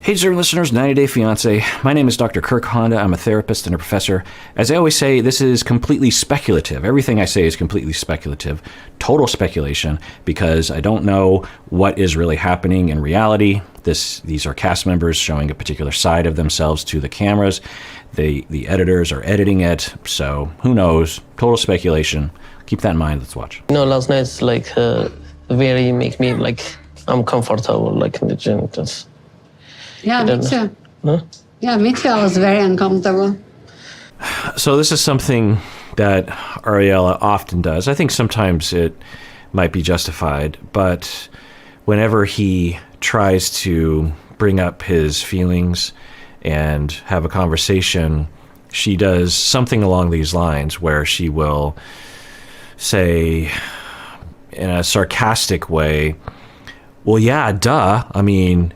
Hey, dear listeners, 90 Day Fiancé. My name is Dr. Kirk Honda. I'm a therapist and a professor. As I always say, this is completely speculative. Everything I say is completely speculative, total speculation, because I don't know what is really happening in reality. These are cast members showing a particular side of themselves to the cameras. The editors are editing it, so who knows? Total speculation. Keep that in mind. Let's watch. Last night's very make me I'm comfortable in the gym. Yeah, me too. Huh? Yeah, me too. I was very uncomfortable. So this is something that Ariela often does. I think sometimes it might be justified, but whenever he tries to bring up his feelings and have a conversation, she does something along these lines where she will say in a sarcastic way, well, yeah, duh. I mean,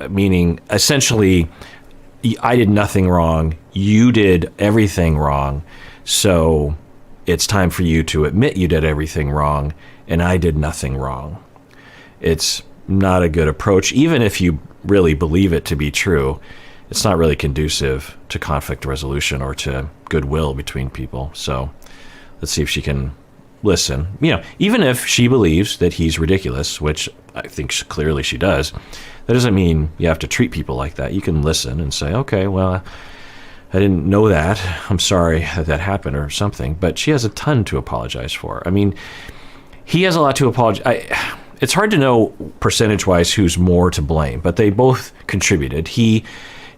meaning essentially, I did nothing wrong. You did everything wrong. So it's time for you to admit you did everything wrong and I did nothing wrong. It's not a good approach. Even if you really believe it to be true, it's not really conducive to conflict resolution or to goodwill between people. So let's see if she can listen. Even if she believes that he's ridiculous, which I think clearly she does, that doesn't mean you have to treat people like that. You can listen and say, okay, well, I didn't know that. I'm sorry that happened or something. But she has a ton to apologize for. I mean, he has a lot to apologize. It's hard to know percentage-wise who's more to blame, but they both contributed. He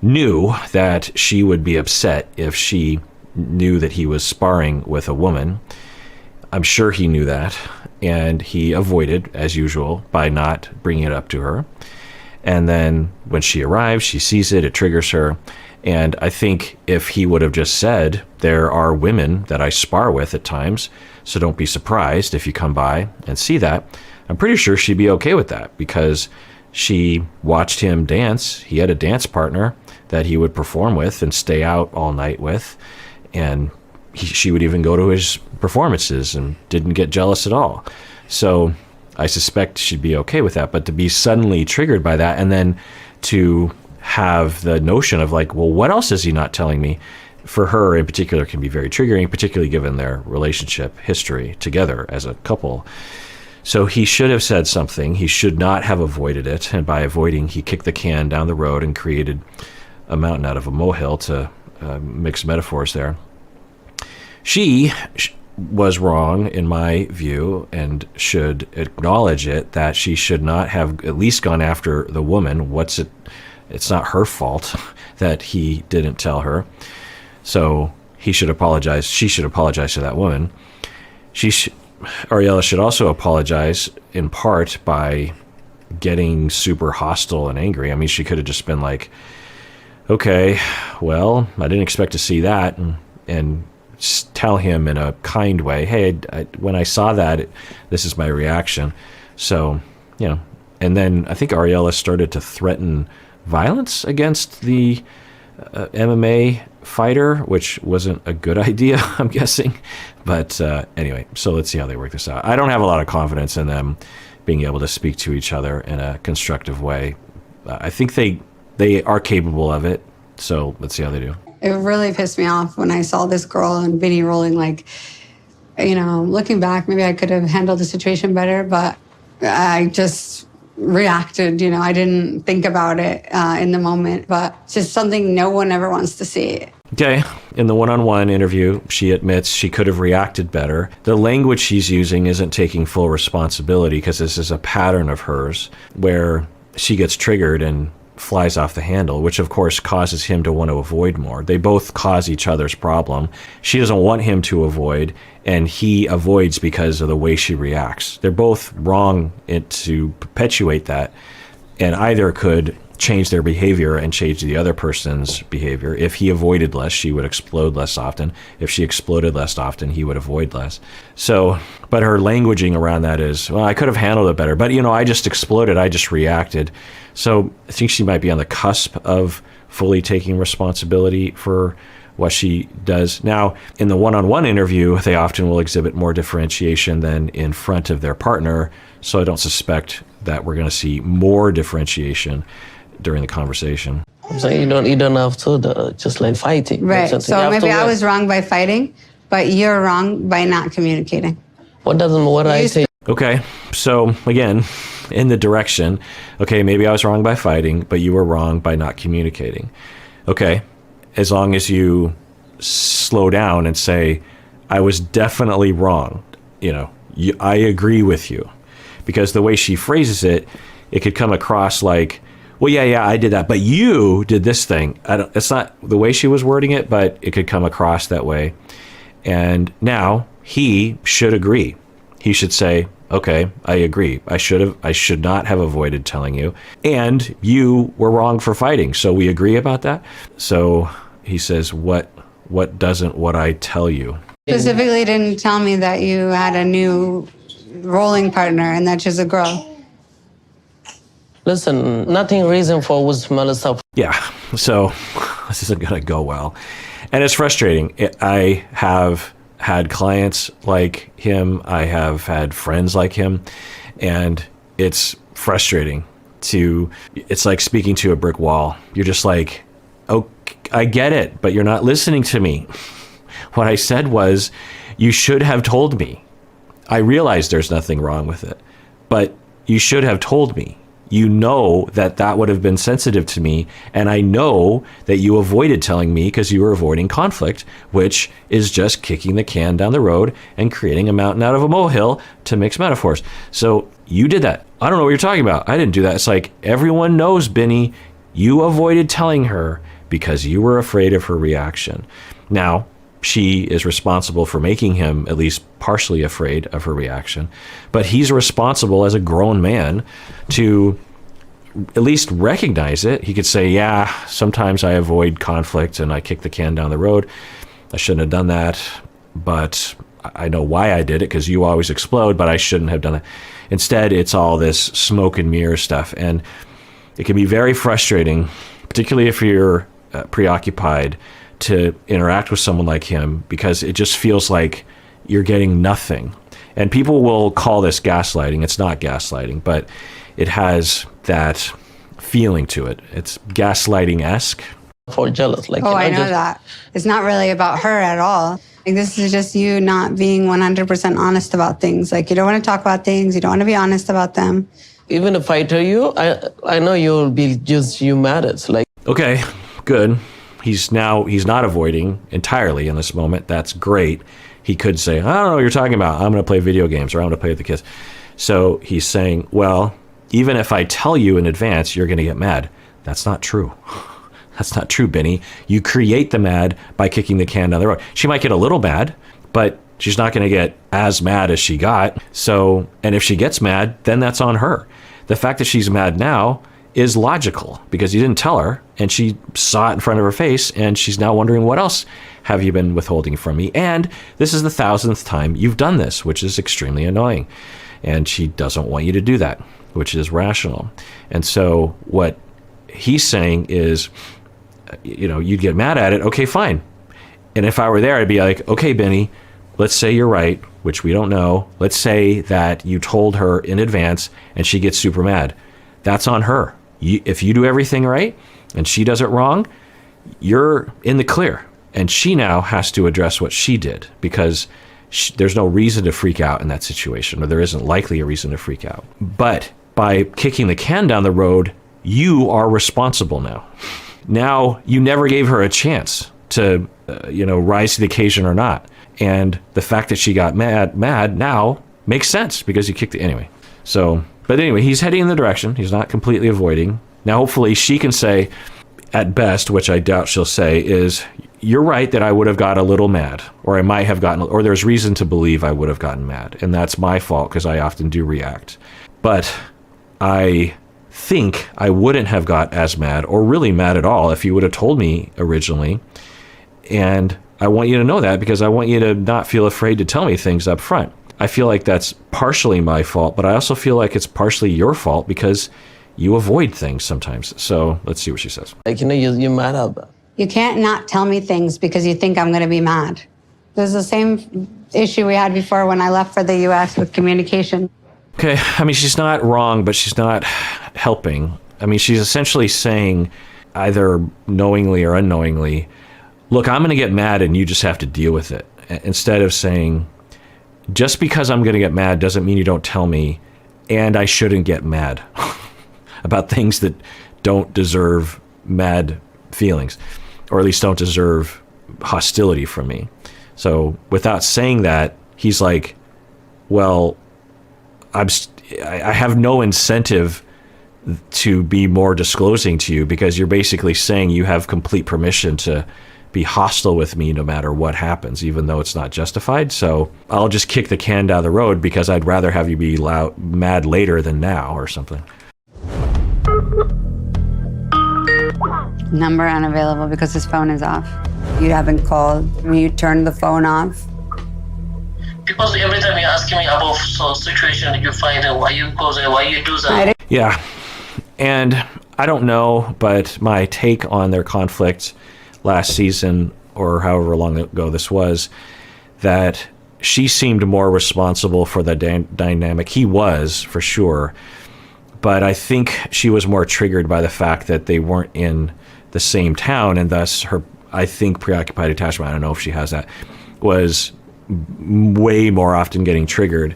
knew that she would be upset if she knew that he was sparring with a woman. I'm sure he knew that, and he avoided, as usual, by not bringing it up to her. And then when she arrives, she sees it, it triggers her. And I think if he would have just said, there are women that I spar with at times, so don't be surprised if you come by and see that, I'm pretty sure she'd be okay with that because she watched him dance. He had a dance partner that he would perform with and stay out all night with. And she would even go to his performances and didn't get jealous at all. So I suspect she'd be okay with that. But to be suddenly triggered by that and then to have the notion of well, what else is he not telling me? For her in particular can be very triggering, particularly given their relationship history together as a couple. So he should have said something. He should not have avoided it. And by avoiding, he kicked the can down the road and created a mountain out of a molehill, to mix metaphors there. She was wrong, in my view, and should acknowledge it, that she should not have at least gone after the woman. It's not her fault that he didn't tell her. So he should apologize. She should apologize to that woman. Ariela should also apologize in part by getting super hostile and angry. I mean, she could have just been like, okay, well, I didn't expect to see that, and tell him in a kind way, hey, when I saw that, this is my reaction. So, and then I think Ariela started to threaten violence against the MMA fighter, which wasn't a good idea, I'm guessing. But anyway, so let's see how they work this out. I don't have a lot of confidence in them being able to speak to each other in a constructive way. I think they are capable of it. So let's see how they do. It really pissed me off when I saw this girl and Vinny rolling looking back, maybe I could have handled the situation better, but I just reacted, I didn't think about it in the moment, but it's just something no one ever wants to see. Okay. In the one-on-one interview, she admits she could have reacted better. The language she's using isn't taking full responsibility because this is a pattern of hers where she gets triggered and flies off the handle, which of course causes him to want to avoid more. They both cause each other's problem. She doesn't want him to avoid, and he avoids because of the way she reacts. They're both wrong to perpetuate that, and either could change their behavior and change the other person's behavior. If he avoided less, she would explode less often. If she exploded less often, he would avoid less. So, but her languaging around that is, well, I could have handled it better, but I just exploded, I just reacted. So I think she might be on the cusp of fully taking responsibility for what she does. Now, in the one-on-one interview, they often will exhibit more differentiation than in front of their partner. So I don't suspect that we're going to see more differentiation. during the conversation. I'm saying you don't have to just like fighting. Right. You So have to maybe I work. was wrong by fighting, but you're wrong by not communicating. What I say? Okay, so again, in the direction, okay, maybe I was wrong by fighting, but you were wrong by not communicating. Okay, as long as you slow down and say, I was definitely wrong, I agree with you. Because the way she phrases it, it could come across like, well, yeah, I did that, but you did this thing. It's not the way she was wording it, but it could come across that way. And now he should agree. He should say, okay, I agree. I should not have avoided telling you. And you were wrong for fighting. So we agree about that. So he says, what doesn't what I tell you? Specifically didn't tell me that you had a new rolling partner and that she's a girl. Listen, nothing reason for was Melissa. Yeah, so this isn't going to go well. And it's frustrating. I have had clients like him. I have had friends like him. And it's frustrating it's like speaking to a brick wall. You're just like, oh, I get it, but you're not listening to me. What I said was, you should have told me. I realize there's nothing wrong with it, but you should have told me. You know that would have been sensitive to me, and I know that you avoided telling me because you were avoiding conflict, which is just kicking the can down the road and creating a mountain out of a molehill, to mix metaphors. So you did that. I don't know what you're talking about. I didn't do that. It's like, everyone knows, Benny, you avoided telling her because you were afraid of her reaction. Now, she is responsible for making him at least partially afraid of her reaction, but he's responsible as a grown man to at least recognize it. He could say, yeah, sometimes I avoid conflict and I kick the can down the road. I shouldn't have done that, but I know why I did it, because you always explode, but I shouldn't have done it. Instead, it's all this smoke and mirror stuff, and it can be very frustrating, particularly if you're preoccupied, to interact with someone like him, because it just feels like you're getting nothing. And people will call this gaslighting. It's not gaslighting, but it has that feeling to it. It's gaslighting-esque. For jealous, like. Oh, I know that. It's not really about her at all. Like, this is just you not being 100% honest about things. Like, you don't want to talk about things. You don't want to be honest about them. Even if I tell you, I know you'll be just you mad. It's like. Okay, good. He's not avoiding entirely in this moment. That's great. He could say, I don't know what you're talking about. I'm going to play video games, or I'm going to play with the kids. So he's saying, well, even if I tell you in advance, you're going to get mad. That's not true. That's not true, Benny. You create the mad by kicking the can down the road. She might get a little mad, but she's not going to get as mad as she got. So, and if she gets mad, then that's on her. The fact that she's mad now is logical, because you didn't tell her and she saw it in front of her face, and she's now wondering, what else have you been withholding from me? And this is the 1,000th time you've done this, which is extremely annoying. And she doesn't want you to do that, which is rational. And so what he's saying is, you'd get mad at it. Okay, fine. And if I were there, I'd be like, okay, Benny, let's say you're right, which we don't know. Let's say that you told her in advance and she gets super mad. That's on her. If you do everything right and she does it wrong, you're in the clear. And she now has to address what she did, because there's no reason to freak out in that situation, or there isn't likely a reason to freak out. But by kicking the can down the road, you are responsible now. Now, you never gave her a chance to, rise to the occasion or not. And the fact that she got mad now makes sense, because you kicked it anyway. So, but anyway, he's heading in the direction. He's not completely avoiding. Now, hopefully she can say, at best, which I doubt she'll say, is, you're right that I would have got a little mad, or I might have gotten, or there's reason to believe I would have gotten mad. And that's my fault, because I often do react. But I think I wouldn't have got as mad, or really mad at all, if you would have told me originally. And I want you to know that, because I want you to not feel afraid to tell me things up front. I feel like that's partially my fault, but I also feel like it's partially your fault, because you avoid things sometimes. So let's see what she says. Like, you're mad at that. You can't not tell me things because you think I'm going to be mad. There's the same issue we had before when I left for the US with communication. Okay, I mean, she's not wrong, but she's not helping. I mean, she's essentially saying, either knowingly or unknowingly, look, I'm going to get mad and you just have to deal with it. Instead of saying, just because I'm going to get mad doesn't mean you don't tell me, and I shouldn't get mad about things that don't deserve mad feelings, or at least don't deserve hostility from me. So without saying that, he's like, well, I have no incentive to be more disclosing to you, because you're basically saying you have complete permission to be hostile with me no matter what happens, even though it's not justified. So I'll just kick the can down the road because I'd rather have you be mad later than now, or something. Number unavailable because his phone is off. You haven't called. You turned the phone off. Because every time you're asking me about some situation that you find out, why you go there, why you do that. Yeah. And I don't know, but my take on their conflict last season, or however long ago this was, that she seemed more responsible for the dynamic. He was, for sure. But I think she was more triggered by the fact that they weren't in the same town, and thus her, I think, preoccupied attachment, I don't know if she has that, was way more often getting triggered.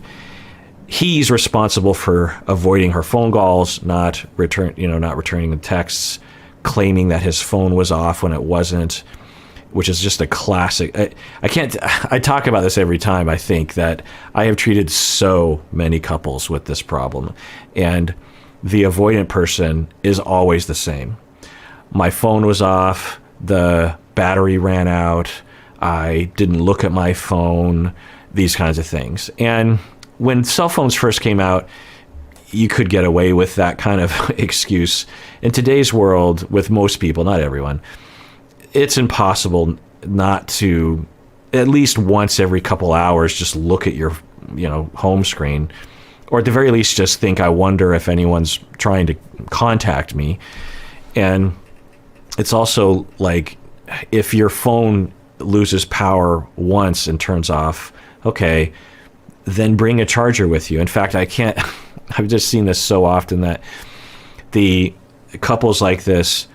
He's responsible for avoiding her phone calls, not returning the texts, claiming that his phone was off when it wasn't, which is just a classic. I talk about this every time. I think that I have treated so many couples with this problem, and the avoidant person is always the same. My phone was off, the battery ran out, I didn't look at my phone, these kinds of things. And when cell phones first came out, you could get away with that kind of excuse. In today's world, with most people, not everyone, it's impossible not to, at least once every couple hours, just look at your home screen, or at the very least just think, I wonder if anyone's trying to contact me. And it's also like, if your phone loses power once and turns off, okay, then bring a charger with you. In fact, I've just seen this so often that the couples like this,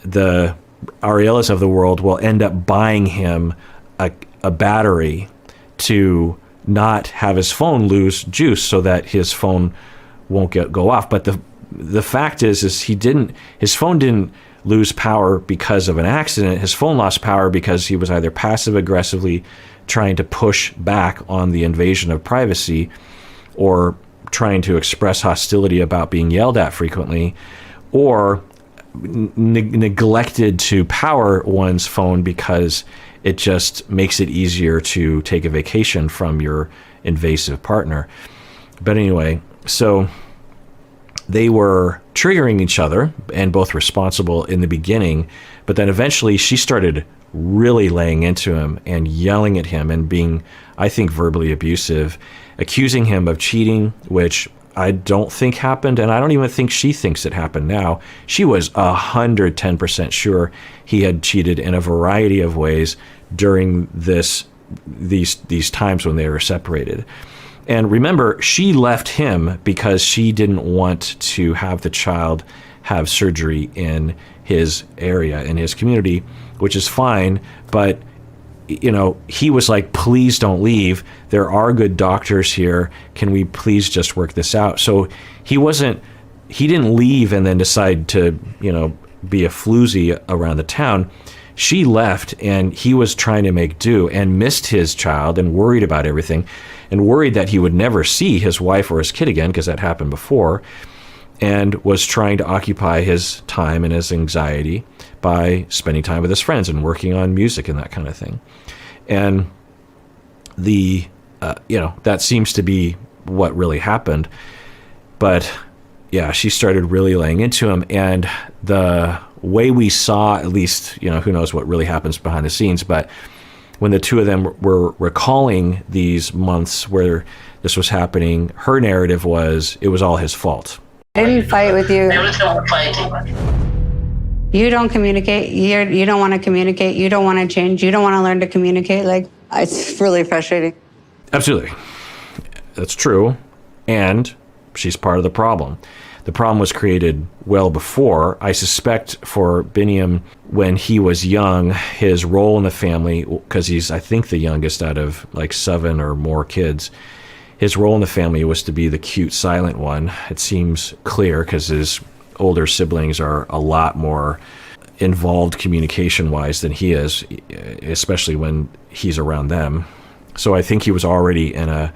the Arielas of the world, will end up buying him a battery to not have his phone lose juice, so that his phone won't go off. But the fact is his phone didn't lose power because of an accident. His phone lost power because he was either passive aggressively trying to push back on the invasion of privacy, or trying to express hostility about being yelled at frequently, or neglected to power one's phone because it just makes it easier to take a vacation from your invasive partner. But anyway, so they were triggering each other and both responsible in the beginning, but then eventually she started really laying into him and yelling at him and being, I think, verbally abusive, accusing him of cheating, which I don't think happened, and I don't even think she thinks it happened now. She was 110% sure he had cheated in a variety of ways during these times when they were separated. And remember, she left him because she didn't want to have the child have surgery in his area, in his community, which is fine. But, he was like, please don't leave. There are good doctors here. Can we please just work this out? So he didn't leave and then decide to, be a floozy around the town. She left, and he was trying to make do and missed his child and worried about everything, and worried that he would never see his wife or his kid again, because that happened before, and was trying to occupy his time and his anxiety by spending time with his friends and working on music and that kind of thing. And that seems to be what really happened. But yeah, she started really laying into him, and the way we saw, at least, who knows what really happens behind the scenes, but when the two of them were recalling these months where this was happening, her narrative was, it was all his fault. I didn't fight with you. Everything fighting. You don't communicate. You don't want to communicate. You don't want to change. You don't want to learn to communicate. Like, it's really frustrating. Absolutely. That's true. And she's part of the problem. the problem was created well before. I suspect for Biniyam, when he was young, his role in the family, because he's, I think, the youngest out of like 7 or more kids, his role in the family was to be the cute, silent one. It seems clear because his older siblings are a lot more involved communication-wise than he is, especially when he's around them. So I think he was already in a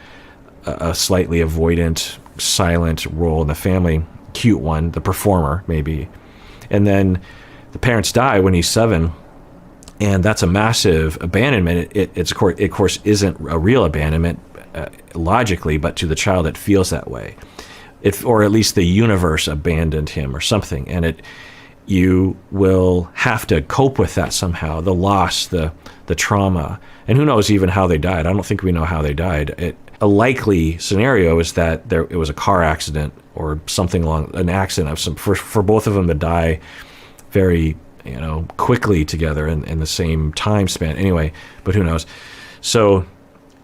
slightly avoidant, silent role in the family, cute one, the performer maybe. And then the parents die when he's 7, and that's a massive abandonment. It of course isn't a real abandonment logically, but to the child it feels that way. Or at least the universe abandoned him or something, and you will have to cope with that somehow, the loss, the trauma. And who knows even how they died. I don't think we know how they died. A likely scenario is that it was a car accident or something along, an accident of some, for both of them to die very, quickly together in the same time span. Anyway, but who knows? So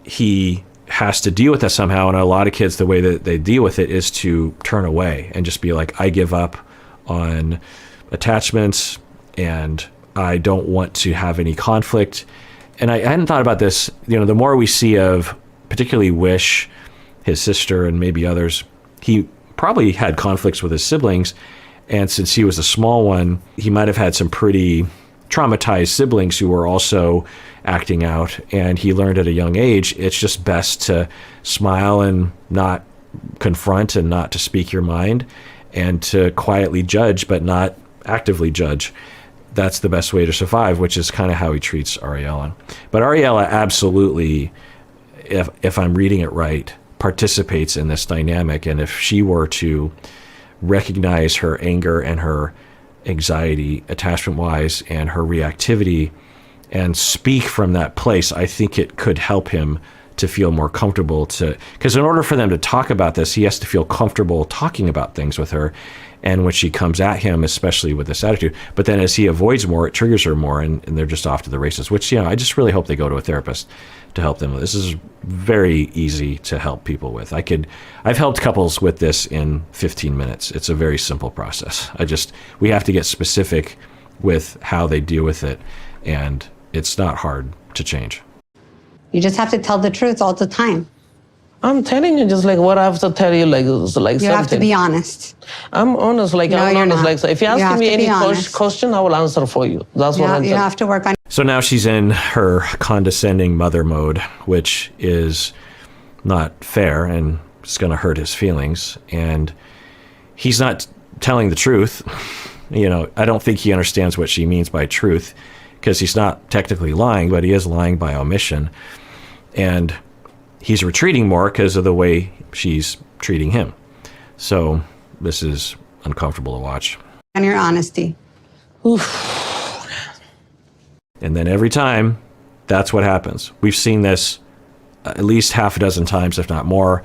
he has to deal with that somehow. And a lot of kids, the way that they deal with it is to turn away and just be like, I give up on attachments and I don't want to have any conflict. And I hadn't thought about this, the more we see of particularly Wish, his sister, and maybe others, he probably had conflicts with his siblings. And since he was the small one, he might have had some pretty traumatized siblings who were also acting out. And he learned at a young age, it's just best to smile and not confront and not to speak your mind and to quietly judge, but not actively judge. That's the best way to survive, which is kind of how he treats Ariela. But Ariela absolutely, if I'm reading it right, participates in this dynamic. And if she were to recognize her anger and her anxiety attachment-wise and her reactivity and speak from that place, I think it could help him to feel more comfortable because in order for them to talk about this, he has to feel comfortable talking about things with her. And when she comes at him, especially with this attitude, but then as he avoids more, it triggers her more, and they're just off to the races, which, I just really hope they go to a therapist to help them. This is very easy to help people with. I've helped couples with this in 15 minutes. It's a very simple process. We have to get specific with how they deal with it, and it's not hard to change. You just have to tell the truth all the time. I'm telling you just like what I have to tell you, like You something. have to be honest. I'm honest, like No, I'm you're honest. not. Like so if you You ask have me to be any honest. question, I will answer for you. That's what I'm You telling. have to work on. So now she's in her condescending mother mode, which is not fair and it's going to hurt his feelings. And he's not telling the truth. I don't think he understands what she means by truth, because he's not technically lying, but he is lying by omission. And he's retreating more because of the way she's treating him. So this is uncomfortable to watch. On your honesty. And then every time, that's what happens. We've seen this at least half a dozen times, if not more.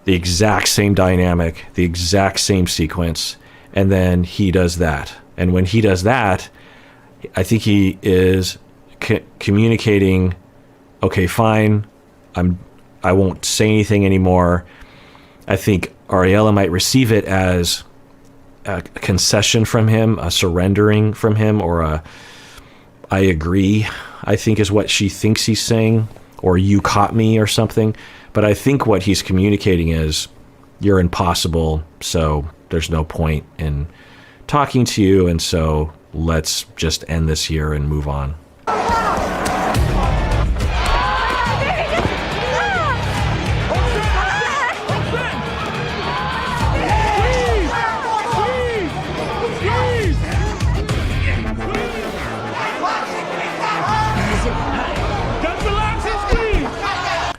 The exact same dynamic, the exact same sequence. And then he does that. And when he does that, I think he is communicating, okay, fine, I won't say anything anymore. I think Ariela might receive it as a concession from him, a surrendering from him, or I agree, I think is what she thinks he's saying, or you caught me or something. But I think what he's communicating is, you're impossible, so there's no point in talking to you, and so let's just end this here and move on.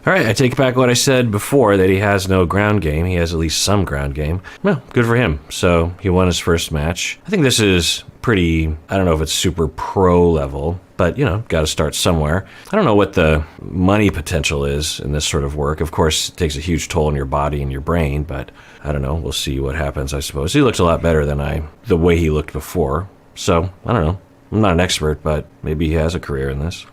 All right, I take back what I said before, that he has no ground game. He has at least some ground game. Well, good for him. So he won his first match. I think this is pretty, I don't know if it's super pro level, but, got to start somewhere. I don't know what the money potential is in this sort of work. Of course, it takes a huge toll on your body and your brain, but I don't know. We'll see what happens, I suppose. He looks a lot better than the way he looked before. So, I don't know. I'm not an expert, but maybe he has a career in this.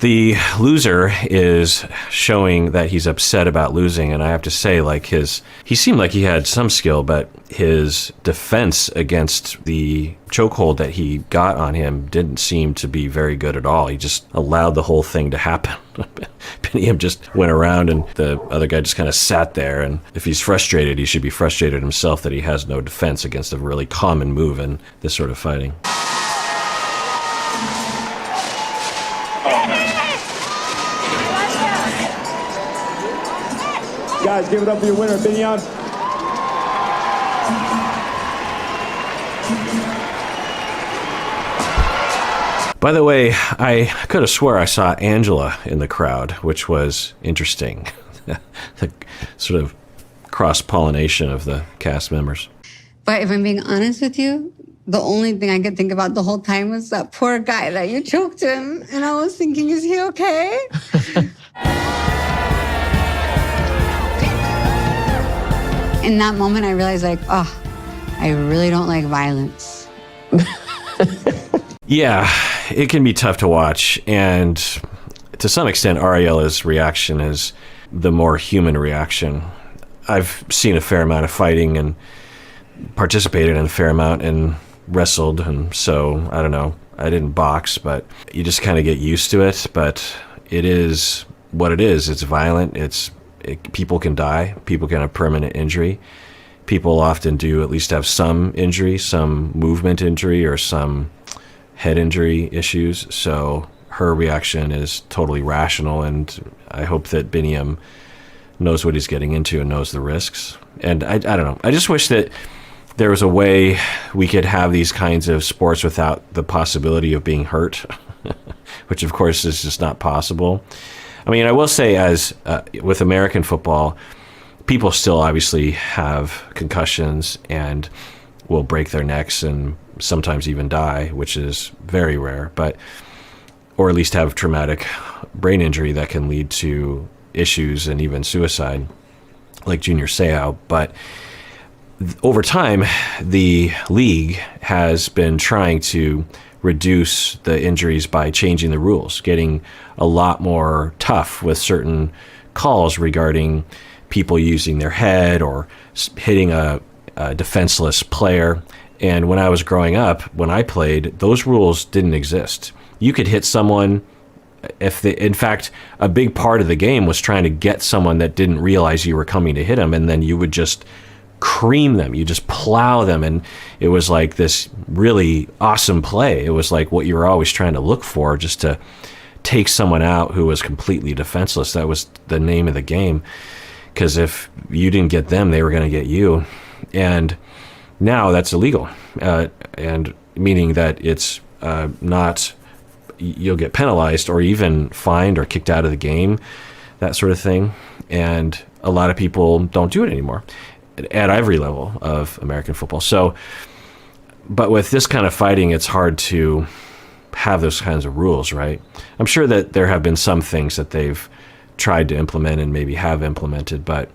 The loser is showing that he's upset about losing, and I have to say, like, he seemed like he had some skill, but his defense against the chokehold that he got on him didn't seem to be very good at all. He just allowed the whole thing to happen. Biniyam just went around, and the other guy just kind of sat there, and if he's frustrated, he should be frustrated himself that he has no defense against a really common move in this sort of fighting. Guys, give it up for your winner, Biniyam. By the way, I could have swore I saw Angela in the crowd, which was interesting. The sort of cross-pollination of the cast members. But if I'm being honest with you, the only thing I could think about the whole time was that poor guy that you choked him. And I was thinking, is he okay? In that moment, I realized, like, oh, I really don't like violence. Yeah, it can be tough to watch. And to some extent, Ariela's reaction is the more human reaction. I've seen a fair amount of fighting and participated in a fair amount and wrestled. And so, I don't know, I didn't box, but you just kind of get used to it. But it is what it is. It's violent. People can die. People can have permanent injury. People often do at least have some injury, some movement injury, or some head injury issues. So her reaction is totally rational, and I hope that Biniyam knows what he's getting into and knows the risks. And I don't know. I just wish that there was a way we could have these kinds of sports without the possibility of being hurt, which of course is just not possible. I mean, I will say, as with American football, people still obviously have concussions and will break their necks and sometimes even die, which is very rare, or at least have traumatic brain injury that can lead to issues and even suicide, like Junior Seau. But over time, the league has been trying to reduce the injuries by changing the rules, getting a lot more tough with certain calls regarding people using their head or hitting a defenseless player. And when I was growing up, when I played, those rules didn't exist. You could hit someone in fact, a big part of the game was trying to get someone that didn't realize you were coming to hit them, and then you would just cream them. You just plow them, and it was like this really awesome play. It was like what you were always trying to look for, just to take someone out who was completely defenseless. That was the name of the game, because if you didn't get them, they were going to get you. And now that's illegal, and meaning that it's not, you'll get penalized or even fined or kicked out of the game, that sort of thing. And a lot of people don't do it anymore at every level of American football. So, but with this kind of fighting, it's hard to have those kinds of rules, right? I'm sure that there have been some things that they've tried to implement and maybe have implemented, but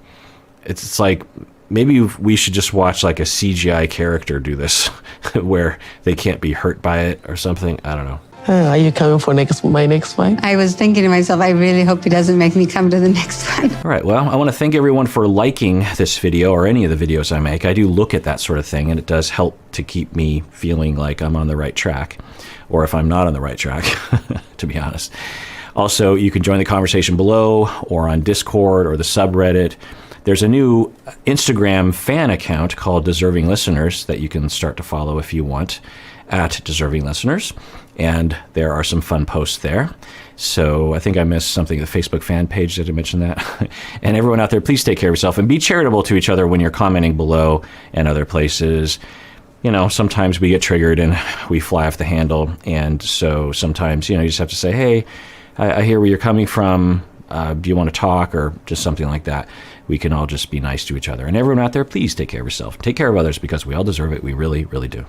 it's like, maybe we should just watch like a CGI character do this where they can't be hurt by it or something. I don't know. Are you coming for my next fight? I was thinking to myself, I really hope he doesn't make me come to the next one. All right, well, I want to thank everyone for liking this video or any of the videos I make. I do look at that sort of thing, and it does help to keep me feeling like I'm on the right track, or if I'm not on the right track, to be honest. Also, you can join the conversation below or on Discord or the subreddit. There's a new Instagram fan account called Deserving Listeners that you can start to follow if you want, at Deserving Listeners. And there are some fun posts there. So I think I missed something, the Facebook fan page. Did I mention that? And everyone out there, please take care of yourself and be charitable to each other when you're commenting below and other places. You know, sometimes we get triggered and we fly off the handle. And so sometimes, you just have to say, hey, I hear where you're coming from. Do you want to talk, or just something like that? We can all just be nice to each other. And everyone out there, please take care of yourself. Take care of others, because we all deserve it. We really, really do.